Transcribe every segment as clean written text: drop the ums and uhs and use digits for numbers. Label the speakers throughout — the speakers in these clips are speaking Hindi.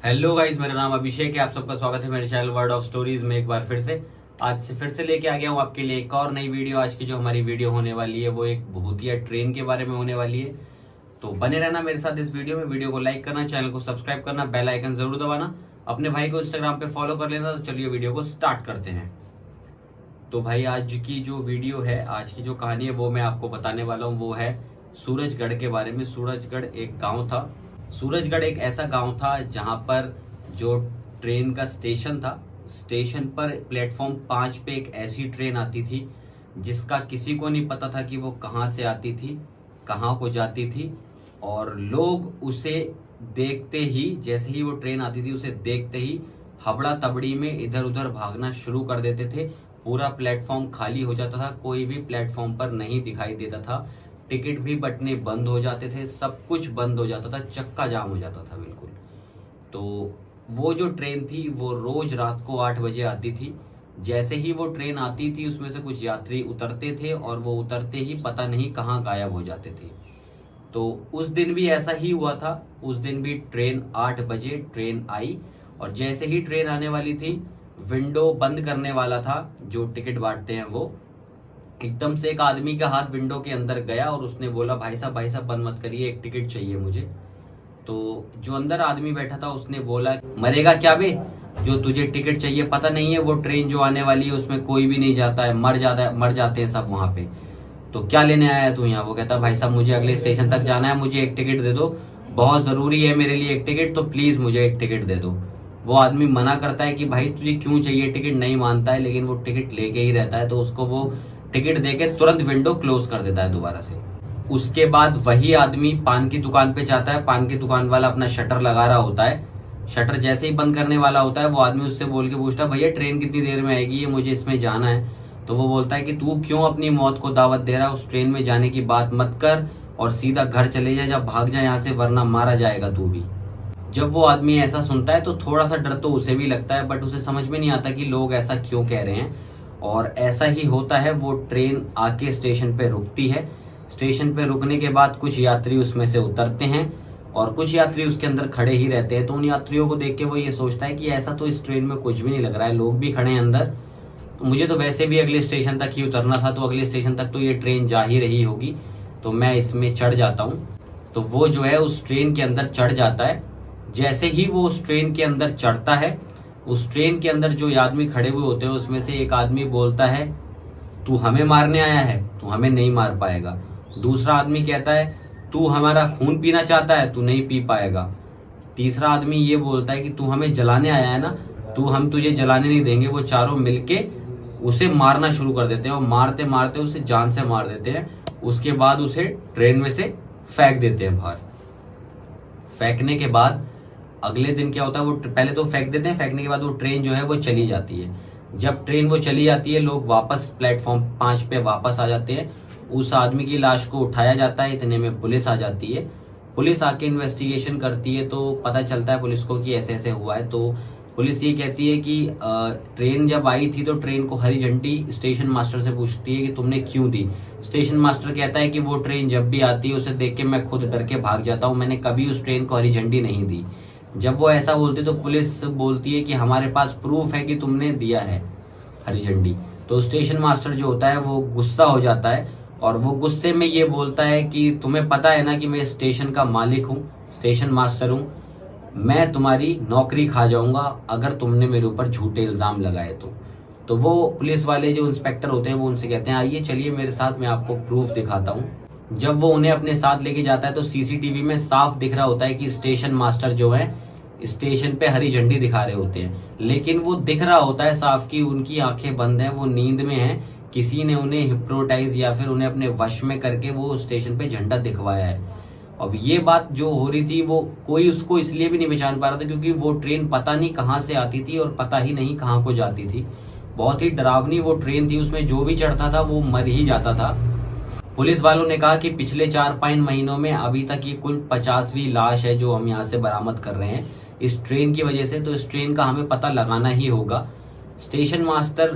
Speaker 1: हेलो गाइस, मेरा नाम अभिषेक है। आप सबका स्वागत है मेरे चैनल वर्ड ऑफ स्टोरीज में। एक बार फिर से आज से फिर से लेके आ गया हूँ आपके लिए एक और नई वीडियो। आज की जो हमारी वीडियो होने वाली है वो एक भूतिया ट्रेन के बारे में होने वाली है। तो बने रहना मेरे साथ इस वीडियो में। वीडियो को लाइक करना, चैनल को सब्सक्राइब करना, बेल आइकन जरूर दबाना, अपने भाई को इंस्टाग्राम पे फॉलो कर लेना। तो चलिए वीडियो को स्टार्ट करते हैं। तो भाई आज की जो वीडियो है, आज की जो कहानी है वो मैं आपको बताने वाला हूँ वो है सूरजगढ़ के बारे में। सूरजगढ़ एक गाँव था। सूरजगढ़ एक ऐसा गांव था जहां पर जो ट्रेन का स्टेशन था, स्टेशन पर प्लेटफॉर्म 5 पे एक ऐसी ट्रेन आती थी जिसका किसी को नहीं पता था कि वो कहाँ से आती थी, कहाँ को जाती थी। और लोग उसे देखते ही, जैसे ही वो ट्रेन आती थी उसे देखते ही हबड़ा तबड़ी में इधर उधर भागना शुरू कर देते थे। पूरा प्लेटफॉर्म खाली हो जाता था, कोई भी प्लेटफॉर्म पर नहीं दिखाई देता था। टिकट भी बटने बंद हो जाते थे, सब कुछ बंद हो जाता था, चक्का जाम हो जाता था बिल्कुल। तो वो जो ट्रेन थी वो रोज रात को 8 बजे आती थी। जैसे ही वो ट्रेन आती थी उसमें से कुछ यात्री उतरते थे और वो उतरते ही पता नहीं कहाँ गायब हो जाते थे। तो उस दिन भी ऐसा ही हुआ था। उस दिन भी ट्रेन 8 बजे ट्रेन आई और जैसे ही ट्रेन आने वाली थी, विंडो बंद करने वाला था जो टिकट बांटते हैं वो, एकदम से एक आदमी का हाथ विंडो के अंदर गया और उसने बोला, भाई साहब बंद मत करिए, एक टिकट चाहिए मुझे। तो जो अंदर आदमी बैठा था उसने बोला, मरेगा क्या बे, जो तुझे टिकट चाहिए पता नहीं है वो ट्रेन जो आने वाली है उसमें कोई भी नहीं जाता है, मर जाते हैं सब वहां पे। तो क्या लेने आया है तू यहाँ? वो कहता, भाई साहब मुझे अगले स्टेशन तक जाना है, मुझे एक टिकट दे दो, बहुत जरूरी है मेरे लिए एक टिकट, तो प्लीज मुझे एक टिकट दे दो। वो आदमी मना करता है कि भाई तुझे क्यों चाहिए टिकट, नहीं मानता है, लेकिन वो टिकट लेके ही रहता है। तो उसको वो टिकट देके तुरंत विंडो क्लोज कर देता है दोबारा से। उसके बाद वही आदमी पान की दुकान पे जाता है। पान की दुकान वाला अपना शटर लगा रहा होता है। शटर जैसे ही बंद करने वाला होता है, वो आदमी उससे बोल के पूछता है, भैया ट्रेन कितनी देर में आएगी, ये मुझे इसमें जाना है। तो वो बोलता है कि तू क्यों अपनी मौत को दावत दे रहा है, उस ट्रेन में जाने की बात मत कर और सीधा घर चले जा, जब भाग जा यहाँ से, वरना मारा जाएगा तू भी। जब वो आदमी ऐसा सुनता है तो थोड़ा सा डर तो उसे भी लगता है, बट उसे समझ में नहीं आता कि लोग ऐसा क्यों कह रहे हैं। और ऐसा ही होता है। वो ट्रेन आके स्टेशन पे रुकती है। स्टेशन पे रुकने के बाद कुछ यात्री उसमें से उतरते हैं और कुछ यात्री उसके अंदर खड़े ही रहते हैं। तो उन यात्रियों को देख के वो ये सोचता है कि ऐसा तो इस ट्रेन में कुछ भी नहीं लग रहा है, लोग भी खड़े हैं अंदर, तो मुझे तो वैसे भी अगले स्टेशन तक ही उतरना था, तो अगले स्टेशन तक तो ये ट्रेन जा ही रही होगी, तो मैं इसमें चढ़ जाता हूँ। तो वो जो है उस ट्रेन के अंदर चढ़ जाता है। जैसे ही वो उस ट्रेन के अंदर चढ़ता है, उस ट्रेन के अंदर जो आदमी खड़े हुए होते हैं उसमें से एक आदमी बोलता है, तू हमें मारने आया है, तू हमें नहीं मार पाएगा। दूसरा आदमी कहता है, तू हमारा खून पीना चाहता है, तू नहीं पी पाएगा। तीसरा आदमी ये बोलता है कि तू हमें जलाने आया है ना, हम तुझे जलाने नहीं देंगे। वो चारों मिलके उसे मारना शुरू कर देते हैं और मारते मारते उसे जान से मार देते हैं। उसके बाद उसे ट्रेन में से फेंक देते हैं बाहर। फेंकने के बाद अगले दिन क्या होता है, वो पहले तो फेंक देते हैं, फेंकने के बाद वो ट्रेन जो है वो चली जाती है। जब ट्रेन वो चली जाती है, लोग वापस प्लेटफॉर्म 5 पे वापस आ जाते हैं। उस आदमी की लाश को उठाया जाता है, इतने में पुलिस आ जाती है। पुलिस आके इन्वेस्टिगेशन करती है तो पता चलता है पुलिस को कि ऐसे ऐसे हुआ है। तो पुलिस ये कहती है कि ट्रेन जब आई थी तो ट्रेन को हरी झंडी स्टेशन मास्टर से पूछती है कि तुमने क्यों दी। स्टेशन मास्टर कहता है कि वो ट्रेन जब भी आती है उसे देख के मैं खुद डर के भाग जाता हूँ, मैंने कभी उस ट्रेन को हरी झंडी नहीं दी। जब वो ऐसा बोलती तो पुलिस बोलती है कि हमारे पास प्रूफ है कि तुमने दिया है हरी झंडी। तो स्टेशन मास्टर जो होता है वो गुस्सा हो जाता है और वो गुस्से में ये बोलता है कि तुम्हें पता है ना कि मैं स्टेशन का मालिक हूँ, स्टेशन मास्टर हूँ, मैं तुम्हारी नौकरी खा जाऊंगा अगर तुमने मेरे ऊपर झूठे इल्जाम लगाए तो वो पुलिस वाले जो इंस्पेक्टर होते हैं वो उनसे कहते हैं, आइए चलिए मेरे साथ, मैं आपको प्रूफ दिखाता हूँ। जब वो उन्हें अपने साथ लेके जाता है तो सीसीटीवी में साफ दिख रहा होता है कि स्टेशन मास्टर जो है स्टेशन पे हरी झंडी दिखा रहे होते हैं, लेकिन वो दिख रहा होता है साफ कि उनकी आंखें बंद हैं, वो नींद में हैं, किसी ने उन्हें हिप्नोटाइज या फिर उन्हें अपने वश में करके वो स्टेशन पे झंडा दिखवाया है। अब ये बात जो हो रही थी वो कोई उसको इसलिए भी नहीं पहचान पा रहा था क्योंकि वो ट्रेन पता नहीं कहाँ से आती थी और पता ही नहीं कहाँ को जाती थी। बहुत ही डरावनी वो ट्रेन थी, उसमें जो भी चढ़ता था वो मर ही जाता था। पुलिस वालों ने कहा कि पिछले 4-5 महीनों में अभी तक ये कुल 50वीं लाश है जो हम यहाँ से बरामद कर रहे हैं इस ट्रेन की वजह से, तो इस ट्रेन का हमें पता लगाना ही होगा। स्टेशन मास्टर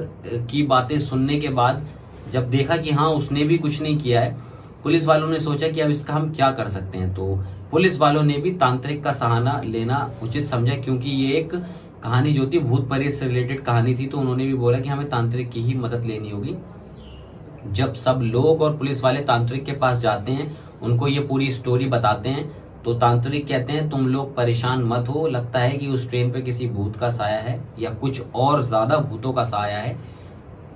Speaker 1: की बातें सुनने के बाद जब देखा कि हाँ उसने भी कुछ नहीं किया है, पुलिस वालों ने सोचा कि अब इसका हम क्या कर सकते हैं। तो पुलिस वालों ने भी तांत्रिक का सहारा लेना उचित समझा, क्योंकि ये एक कहानी जो थी भूत प्रेत से रिलेटेड कहानी थी, तो उन्होंने भी बोला कि हमें तांत्रिक की ही मदद लेनी होगी। जब सब लोग और पुलिस वाले तांत्रिक के पास जाते हैं, उनको ये पूरी स्टोरी बताते हैं, तो तांत्रिक कहते हैं तुम लोग परेशान मत हो, लगता है कि उस ट्रेन पे किसी भूत का साया है या कुछ और ज्यादा भूतों का साया है,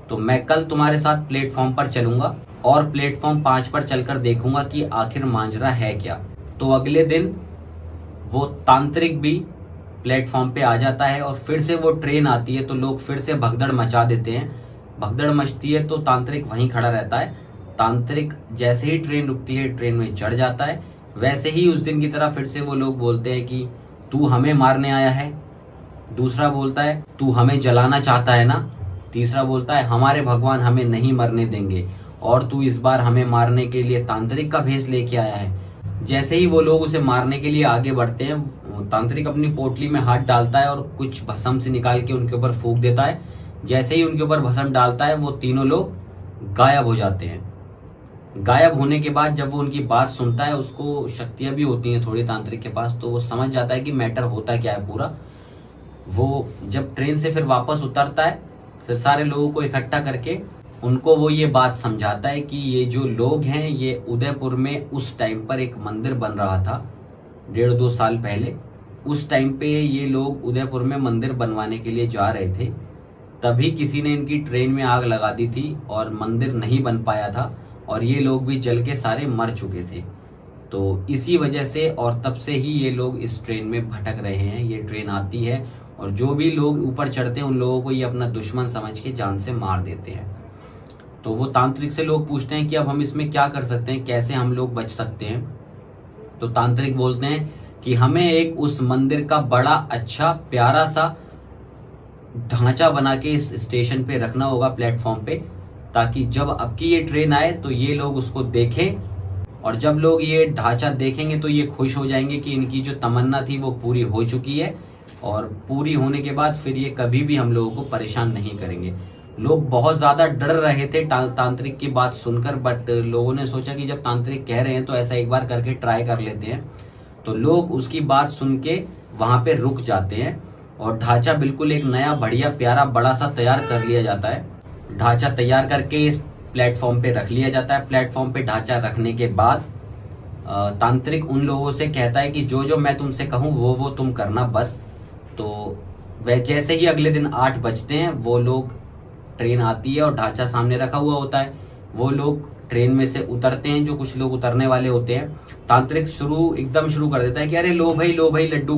Speaker 1: तो मैं कल तुम्हारे साथ प्लेटफॉर्म पर चलूंगा और प्लेटफॉर्म 5 पर चलकर देखूंगा कि आखिर मांजरा है क्या। तो अगले दिन वो तांत्रिक भी प्लेटफॉर्म पे आ जाता है और फिर से वो ट्रेन आती है, तो लोग फिर से भगदड़ मचा देते हैं। भगदड़ मचती है तो तांत्रिक वहीं खड़ा रहता है। तांत्रिक जैसे ही ट्रेन रुकती है ट्रेन में चढ़ जाता है। वैसे ही उस दिन की तरह फिर से वो लोग बोलते हैं कि तू हमें मारने आया है। दूसरा बोलता है तू हमें जलाना चाहता है ना। तीसरा बोलता है हमारे भगवान हमें नहीं मरने देंगे और तू इस बार हमें मारने के लिए तांत्रिक का भेष लेके आया है। जैसे ही वो लोग उसे मारने के लिए आगे बढ़ते हैं, तांत्रिक अपनी पोटली में हाथ डालता है और कुछ भस्म से निकाल के उनके ऊपर फूंक देता है। जैसे ही उनके ऊपर भस्म डालता है वो तीनों लोग गायब हो जाते हैं। गायब होने के बाद जब वो उनकी बात सुनता है, उसको शक्तियां भी होती हैं थोड़ी तांत्रिक के पास, तो वो समझ जाता है कि मैटर होता क्या है पूरा। वो जब ट्रेन से फिर वापस उतरता है, फिर सारे लोगों को इकट्ठा करके उनको वो ये बात समझाता है कि ये जो लोग हैं ये उदयपुर में उस टाइम पर एक मंदिर बन रहा था 1.5-2 साल पहले। उस टाइम पे ये लोग उदयपुर में मंदिर बनवाने के लिए जा रहे थे, तभी किसी ने इनकी ट्रेन में आग लगा दी थी और मंदिर नहीं बन पाया था और ये लोग भी जल के सारे मर चुके थे। तो इसी वजह से और तब से ही ये लोग इस ट्रेन में भटक रहे हैं। ये ट्रेन आती है और जो भी लोग ऊपर चढ़ते हैं उन लोगों को ये अपना दुश्मन समझ के जान से मार देते हैं। तो वो तांत्रिक से लोग पूछते हैं कि अब हम इसमें क्या कर सकते हैं, कैसे हम लोग बच सकते हैं। तो तांत्रिक बोलते हैं कि हमें एक उस मंदिर का बड़ा अच्छा प्यारा सा ढांचा बना के इस स्टेशन पे रखना होगा प्लेटफॉर्म पे, ताकि जब अब की ये ट्रेन आए तो ये लोग उसको देखें और जब लोग ये ढांचा देखेंगे तो ये खुश हो जाएंगे कि इनकी जो तमन्ना थी वो पूरी हो चुकी है और पूरी होने के बाद फिर ये कभी भी हम लोगों को परेशान नहीं करेंगे। लोग बहुत ज्यादा डर रहे थे तांत्रिक की बात सुनकर, बट लोगों ने सोचा कि जब तांत्रिक कह रहे हैं तो ऐसा एक बार करके ट्राई कर लेते हैं। तो लोग उसकी बात सुन के वहां पे रुक जाते हैं और ढांचा बिल्कुल एक नया बढ़िया प्यारा बड़ा सा तैयार कर लिया जाता है। ढांचा तैयार करके इस प्लेटफॉर्म पे रख लिया जाता है। प्लेटफॉर्म पे ढांचा रखने के बाद तांत्रिक उन लोगों से कहता है कि जो जो मैं तुमसे कहूँ वो तुम करना बस। तो वह जैसे ही अगले दिन 8 बजते हैं, वो लोग ट्रेन आती है और ढांचा सामने रखा हुआ होता है। वो लोग ट्रेन में से उतरते हैं, जो कुछ लोग उतरने वाले होते हैं। तांत्रिक एकदम शुरू कर देता है कि अरे लो भाई लड्डू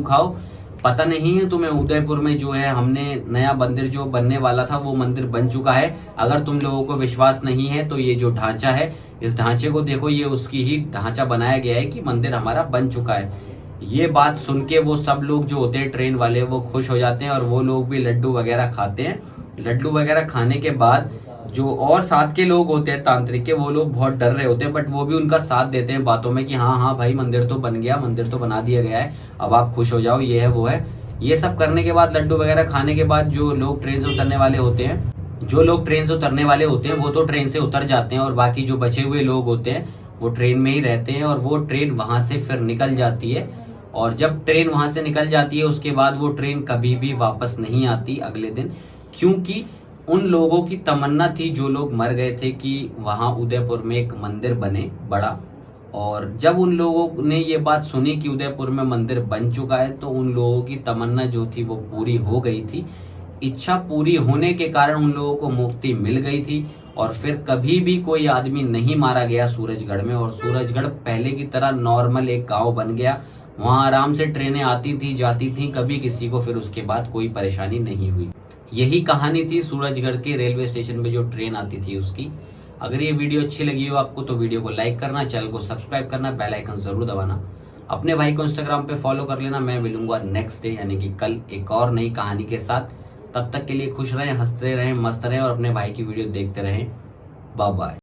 Speaker 1: खाओ। पता नहीं है तुम्हें उदयपुर में जो है हमने नया मंदिर जो बनने वाला था वो मंदिर बन चुका है। अगर तुम लोगों को विश्वास नहीं है तो ये जो ढांचा है, इस ढांचे को देखो, ये उसकी ही ढांचा बनाया गया है कि मंदिर हमारा बन चुका है। ये बात सुन के वो सब लोग जो होते हैं ट्रेन वाले वो खुश हो जाते हैं और वो लोग भी लड्डू वगैरह खाते हैं। लड्डू वगैरह खाने के बाद जो और साथ के लोग होते हैं तांत्रिक के, वो लोग बहुत डर रहे होते हैं, बट वो भी उनका साथ देते हैं बातों में कि हाँ भाई मंदिर तो बन गया, मंदिर तो बना दिया गया है, अब आप खुश हो जाओ, ये है वो है। ये सब करने के बाद लड्डू वगैरह खाने के बाद जो लोग ट्रेन से उतरने वाले होते हैं वो तो ट्रेन से उतर जाते हैं और बाकी जो बचे हुए लोग होते हैं वो ट्रेन में ही रहते हैं और वो ट्रेन वहां से फिर निकल जाती है। और जब ट्रेन वहां से निकल जाती है उसके बाद वो ट्रेन कभी भी वापस नहीं आती अगले दिन, क्योंकि उन लोगों की तमन्ना थी जो लोग मर गए थे कि वहां उदयपुर में एक मंदिर बने बड़ा। और जब उन लोगों ने ये बात सुनी कि उदयपुर में मंदिर बन चुका है तो उन लोगों की तमन्ना जो थी वो पूरी हो गई थी। इच्छा पूरी होने के कारण उन लोगों को मुक्ति मिल गई थी और फिर कभी भी कोई आदमी नहीं मारा गया सूरजगढ़ में। और सूरजगढ़ पहले की तरह नॉर्मल एक गांव बन गया। वहां आराम से ट्रेनें आती थी जाती थी, कभी किसी को फिर उसके बाद कोई परेशानी नहीं हुई। यही कहानी थी सूरजगढ़ के रेलवे स्टेशन पे जो ट्रेन आती थी उसकी। अगर ये वीडियो अच्छी लगी हो आपको तो वीडियो को लाइक करना, चैनल को सब्सक्राइब करना, बेल आइकन जरूर दबाना। अपने भाई को इंस्टाग्राम पे फॉलो कर लेना। मैं मिलूंगा नेक्स्ट डे यानी कि कल एक और नई कहानी के साथ। तब तक के लिए खुश रहें, हंसते रहें, मस्त रहें और अपने भाई की वीडियो देखते रहें। Bye bye.